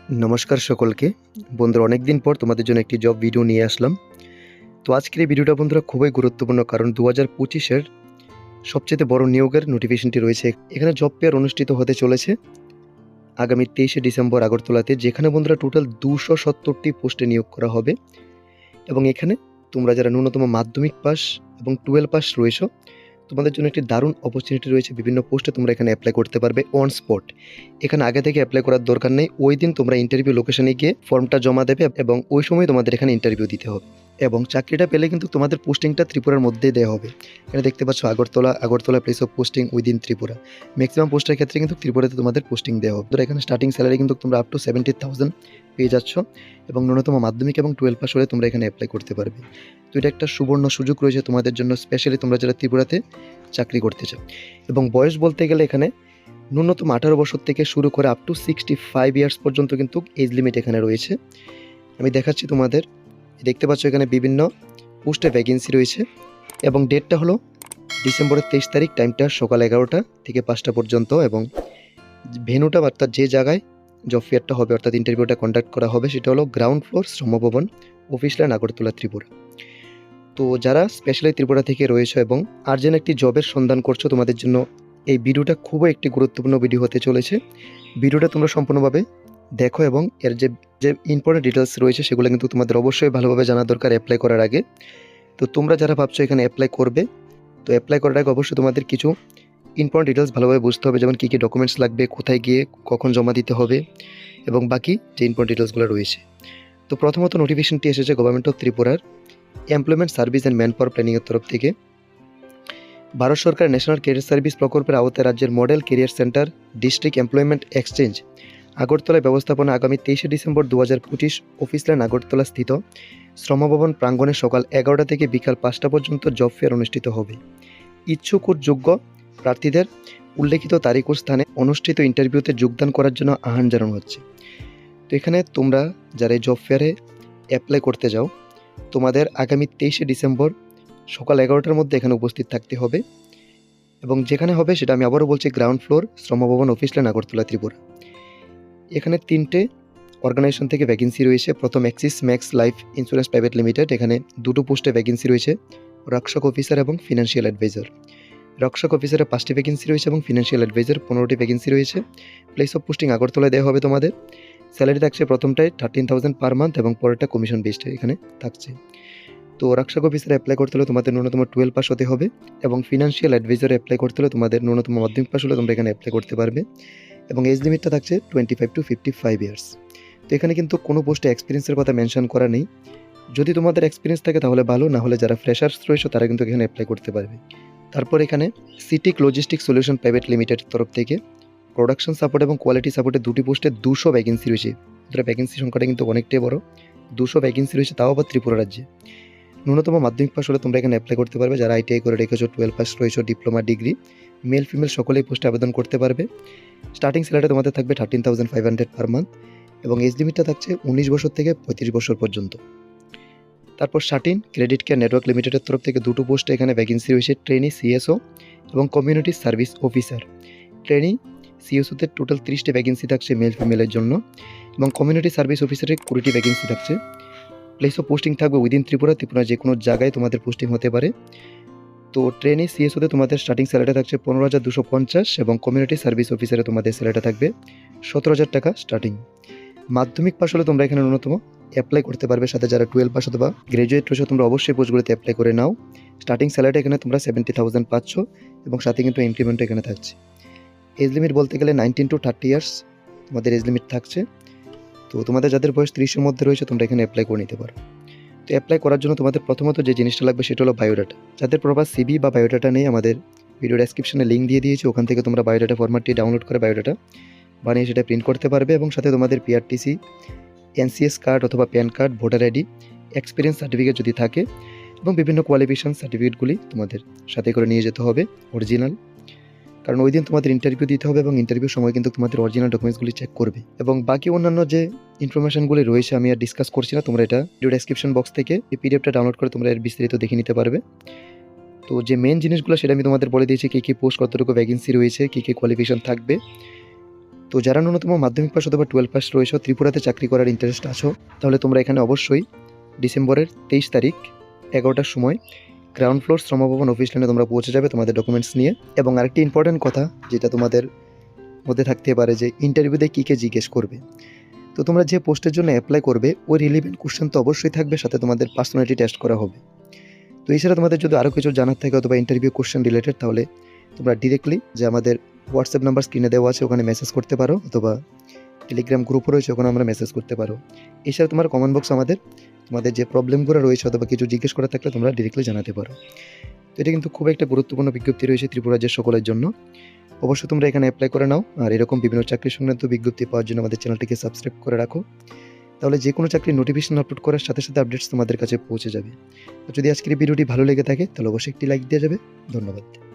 নমস্কার সকলকে। বন্ধুরা, অনেক দিন পর তোমাদের জন্য একটি জব ভিডিও নিয়ে আসলাম। তো আজকের এই ভিডিওটা বন্ধুরা খুবই গুরুত্বপূর্ণ, কারণ 2025-এর সবচেয়ে বড় নিয়োগের নোটিফিকেশনটি রয়েছে। এখানে জব ফেয়ার অনুষ্ঠিত হতে চলেছে আগামী 23শে ডিসেম্বর আগরতলাতে, যেখানে বন্ধুরা টোটাল 270টি পোস্টে নিয়োগ করা হবে। এবং এখানে তোমরা যারা ন্যূনতম মাধ্যমিক পাস এবং 12 পাস রয়েছো, তোমাদের জন্য একটি দারুণ অপরচুনিটি রয়েছে। বিভিন্ন পোস্টে তোমরা এখানে অ্যাপ্লাই করতে পারবে অন স্পট। এখানে আগে থেকে অ্যাপ্লাই করার দরকার নেই। ওই দিন তোমরা ইন্টারভিউ লোকেশনে গিয়ে ফর্মটা জমা দেবে এবং ওই সময় তোমাদের এখানে ইন্টারভিউ দিতে হবে। এবং চাকরিটা পেলে কিন্তু তোমাদের পোস্টিংটা ত্রিপুরার মধ্যেই দেওয়া হবে। এখানে দেখতে পাচ্ছ Agartala place of posting within Tripura. Maximum পোস্টের ক্ষেত্রে কিন্তু ত্রিপুরাতে তোমাদের পোস্টিং দেওয়া হবে। তো এখানে স্টার্টিং স্যালারি কিন্তু তোমরা আপ টু 70,000 পেয়ে যাচ্ছ এবং ন্যূনতম মাধ্যমিক এবং 12 পাস হলে তোমরা এখানে অ্যাপ্লাই করতে পারবে। তো এটা একটা সুবর্ণ সুযোগ রয়েছে তোমাদের জন্য, স্পেশালি তোমরা যারা ত্রিপুরাতে চাকরি করতে চাও। এবং বয়স বলতে গেলে এখানে ন্যূনতম 18 বছর থেকে শুরু করে আপ টু 65 ইয়ার্স পর্যন্ত কিন্তু এজ লিমিট এখানে রয়েছে। আমি দেখাচ্ছি তোমাদের, দেখতে পাচ্ছ এখানে বিভিন্ন পোস্টে ভ্যাকেন্সি রয়েছে এবং ডেটটা হলো ডিসেম্বরের 23 তারিখ, টাইমটা সকাল 11টা থেকে 5টা পর্যন্ত। এবং ভেন্যুটা অর্থাৎ যে জায়গায় জব ফেয়ারটা হবে অর্থাৎ ইন্টারভিউটা কন্ডাক্ট করা হবে সেটা হলো ground floor Shrambhavan, office lane, Agartala, Tripura. তো যারা স্পেশালি ত্রিপুরা থেকে রয়েছে এবং আর্জেন্ট একটি জবের সন্ধান করছো, তোমাদের জন্য এই ভিডিওটা খুবই একটি গুরুত্বপূর্ণ ভিডিও হতে চলেছে। ভিডিওটা তোমরা সম্পূর্ণভাবে দেখো এবং এর যে যে ইম্পর্টেন্ট ডিটেলস রয়েছে সেগুলো কিন্তু তোমাদের অবশ্যই ভালোভাবে জানা দরকার অ্যাপ্লাই করার আগে। তো তোমরা যারা ভাবছো এখানে অ্যাপ্লাই করবে, তো অ্যাপ্লাই করার আগে অবশ্যই তোমাদের কিছু ইম্পর্টেন্ট ডিটেলস ভালোভাবে বুঝতে হবে, যেমন কী কী ডকুমেন্টস লাগবে, কোথায় গিয়ে কখন জমা দিতে হবে এবং বাকি যে ইম্পর্টেন্ট ডিটেলসগুলো রয়েছে। তো প্রথমত নোটিফিকেশনটি এসেছে গভর্নমেন্ট অফ ত্রিপুরার employment service and manpower প্ল্যানিংয়ের তরফ থেকে। ভারত সরকার ন্যাশনাল ক্যারিয়ার সার্ভিস প্রকল্পের আওতায় রাজ্যের model career centre district employment exchange Agartala ব্যবস্থাপনা আগামী 23শে ডিসেম্বর 2025 অফিস লাইন আগরতলা স্থিত শ্রমভবন প্রাঙ্গণে সকাল 11টা থেকে বিকাল 5টা পর্যন্ত জব ফেয়ার অনুষ্ঠিত হবে। ইচ্ছুক ও যোগ্য প্রার্থীদের উল্লেখিত তারিখ ও স্থানে অনুষ্ঠিত ইন্টারভিউতে যোগদান করার জন্য আহ্বান জানানো হচ্ছে। তো এখানে তোমরা যারা এই জব ফেয়ারে অ্যাপ্লাই করতে যাও, তোমাদের আগামী 23শে ডিসেম্বর সকাল 11টার মধ্যে এখানে উপস্থিত থাকতে হবে। এবং যেখানে হবে সেটা আমি আবারও বলছি, ground floor Shrambhavan, office lane, Agartala, Tripura. এখানে 3টে অর্গানাইজেশন থেকে ভ্যাকেন্সি রয়েছে। প্রথম Axis Max Life Insurance Private Limited, এখানে 2টো পোস্টে ভ্যাকেন্সি রয়েছে, রক্ষক অফিসার এবং ফিনান্সিয়াল অ্যাডভাইজার। রক্ষক অফিসারে 5টি ভ্যাকেন্সি রয়েছে এবং ফিনান্সিয়াল অ্যাডভাইজার 15টি ভ্যাকেন্সি রয়েছে। প্লেস অফ পোস্টিং আগরতলায় দেওয়া হবে তোমাদের। স্যালারি থাকছে প্রথমটায় 13,000 পার মান্থ এবং পরেরটা কমিশন বেসড এখানে থাকছে। তো রক্ষক অফিসারে অ্যাপ্লাই করতে হলে তোমাদের ন্যূনতম 12 পাস হতে হবে এবং ফিনান্সিয়াল অ্যাডভাইজারে অ্যাপ্লাই করতে হলে তোমাদের ন্যূনতম মাধ্যমিক পাস হলে তোমরা এখানে অ্যাপ্লাই করতে পারবে। এবং এজ লিমিটটা থাকছে 25 to 55 ইয়ার্স। তো এখানে কিন্তু কোনো পোস্টে এক্সপিরিয়েন্সের কথা মেনশন করা নেই। যদি তোমাদের এক্সপিরিয়েন্স থাকে তাহলে ভালো, না হলে যারা ফ্রেশার্স রয়েছে তারা কিন্তু এখানে অ্যাপ্লাই করতে পারবে। তারপর এখানে সিটিক লজিস্টিক সলিউশন প্রাইভেট লিমিটেডের তরফ থেকে প্রোডাকশন সাপোর্ট এবং কোয়ালিটি সাপোর্টে 2টি পোস্টে 200 ভ্যাকেন্সি রয়েছে। ভ্যাকেন্সি সংখ্যাটা কিন্তু অনেকটাই বড়, 200 ভ্যাকেন্সি রয়েছে, তাও আবার ত্রিপুরা রাজ্যে। ন্যূনতম মাধ্যমিক পাস হলে তোমরা এখানে অ্যাপ্লাই করতে পারবে। যারা আইটিআই করে রেখেছো, 12 পাস রয়েছে, ডিপ্লোমা, ডিগ্রি, মেল ফিমেল সকলেই পোস্টে আবেদন করতে পারবে। স্টার্টিং স্যালারি তোমাদের থাকবে 13,500 পার মান্থ এবং এজ লিমিটটা থাকছে 19 বছর থেকে 35 বছর পর্যন্ত। তারপর শাটিন ক্রেডিট কেয়ার নেটওয়ার্ক লিমিটেডের তরফ থেকে 2টো পোস্টে এখানে ভ্যাকেন্সি রয়েছে, ট্রেনি সিএসও এবং কমিউনিটি সার্ভিস অফিসার। ট্রেনি সিএসওতে টোটাল 30টি ভ্যাকেন্সি থাকছে মেল ফিমেলের জন্য এবং কমিউনিটি সার্ভিস অফিসারে 20টি ভ্যাকেন্সি থাকছে। প্লেস অফ পোস্টিং থাকবে উইদিন ত্রিপুরা যে কোনো জায়গায় তোমাদের পোস্টিং হতে পারে। তো ট্রেনি সিএসওতে তোমাদের স্টার্টিং স্যালারি থাকছে 15,250 এবং কমিউনিটি সার্ভিস অফিসারে তোমাদের স্যালারিটা থাকবে 17,000 টাকা স্টার্টিং। মাধ্যমিক পাস হলে তোমরা এখানে ন্যূনতম অ্যাপ্লাই করতে পারবে। সাথে যারা 12 পাস অথবা গ্র্যাজুয়েট রয়েছে তোমরা অবশ্যই পোস্টগুলোতে অ্যাপ্লাই করে নাও। স্টার্টিং স্যালারিটা এখানে তোমরা 70,000 পাচ্ছ এবং সাথে কিন্তু ইনক্রিমেন্ট এখানে থাকছে। এজ লিমিট বলতে গেলে 19 to 30 ইয়ার্স তোমাদের এজ লিমিট থাকছে। তো তোমাদের যাদের বয়স 30-এর মধ্যে রয়েছে তোমরা এখানে অ্যাপ্লাই করে নিতে পারো। তো অ্যাপ্লাই করার জন্য তোমাদের প্রথমত যে জিনিসটা লাগবে সেটা হলো বায়োডাটা। যাদের প্রপার সিভি বা বায়োডাটা নেই, আমাদের ভিডিও ডেসক্রিপশনে লিঙ্ক দিয়ে দিয়েছি, ওখান থেকে তোমরা বায়োডাটা ফরম্যাটটি ডাউনলোড করে বায়োডাটা বানিয়ে সেটা প্রিন্ট করতে পারবে এবং সাথে তোমাদের পিআরটিসি, এনসিএস কার্ড অথবা pan card, voter ID, experience certificate যদি থাকে এবং বিভিন্ন কোয়ালিফিকেশন সার্টিফিকেটগুলি তোমাদের সাথে করে নিয়ে যেতে হবে অরিজিনাল, কারণ ওই দিন তোমাদের ইন্টারভিউ দিতে হবে এবং ইন্টারভিউর সময় কিন্তু তোমাদের অরিজিনাল ডকুমেন্টসগুলি চেক করবে। এবং বাকি অন্যান্য যে ইনফরমেশনগুলি রয়েছে আমি আর ডিসকাস করছি না, তোমরা এটা ভিডিও ডেসক্রিপশন বক্স থেকে এই পিডিএফটা ডাউনলোড করে তোমরা এর বিস্তারিত দেখে নিতে পারবে। তো যে মেন জিনিসগুলো সেটা আমি তোমাদের বলে দিয়েছি, কী কী পোস্ট, কতটুকু ভ্যাকেন্সি রয়েছে, কী কী কোয়ালিফিকেশন থাকবে তো যারা ন্যূনতম মাধ্যমিক পাস অথবা 12 পাস রয়েছে, ত্রিপুরাতে চাকরি করার ইন্টারেস্ট আছো, তাহলে তোমরা এখানে অবশ্যই ডিসেম্বরের 23 তারিখ 11টার সময় গ্রাউন্ড ফ্লোর শ্রমভবন অফিস লাইনে তোমরা পৌঁছে যাবে তোমাদের ডকুমেন্টস নিয়ে। এবং আরেকটি ইম্পর্ট্যান্ট কথা যেটা তোমাদের মধ্যে থাকতে পারে যে ইন্টারভিউতে কী জিজ্ঞেস করবে। তো তোমরা যে পোস্টের জন্য অ্যাপ্লাই করবে ওই রিলেভেন্ট কোশ্চেন তো অবশ্যই থাকবে, সাথে তোমাদের পার্সোনালিটি টেস্ট করা হবে। তো এছাড়া তোমাদের যদি আরও কিছু জানার থাকে অথবা ইন্টারভিউ কোশ্চেন রিলেটেড, তাহলে তোমরা ডিরেক্টলি যে আমাদের হোয়াটসঅ্যাপ নাম্বার স্ক্রিনে দেওয়া আছে ওখানে মেসেজ করতে পারো, অথবা টেলিগ্রাম গ্রুপও রয়েছে ওখানে আমরা মেসেজ করতে পারো। এছাড়া তোমার কমেন্ট বক্স তোমাদের যে প্রবলেমগুলো রয়েছে অথবা কিছু জিজ্ঞেস করা থাকলে তোমরা ডিরেক্টলি জানাতে পারো। তো এটা কিন্তু খুব একটা গুরুত্বপূর্ণ বিজ্ঞপ্তি রয়েছে ত্রিপুরা রাজ্যের সকলের জন্য। অবশ্যই তোমরা এখানে অ্যাপ্লাই করে নাও, আর এরকম বিভিন্ন চাকরি সংক্রান্ত বিজ্ঞপ্তি পাওয়ার জন্য আমাদের চ্যানেলটিকে সাবস্ক্রাইব করে রাখো। তাহলে যে কোনো চাকরির নোটিফিকেশন আপলোড করার সাথে সাথে আপডেটস তোমাদের কাছে পৌঁছে যাবে। আর যদি আজকের ভিডিওটি ভালো লেগে থাকে তাহলে অবশ্যই একটি লাইক দিয়ে যাবে। ধন্যবাদ।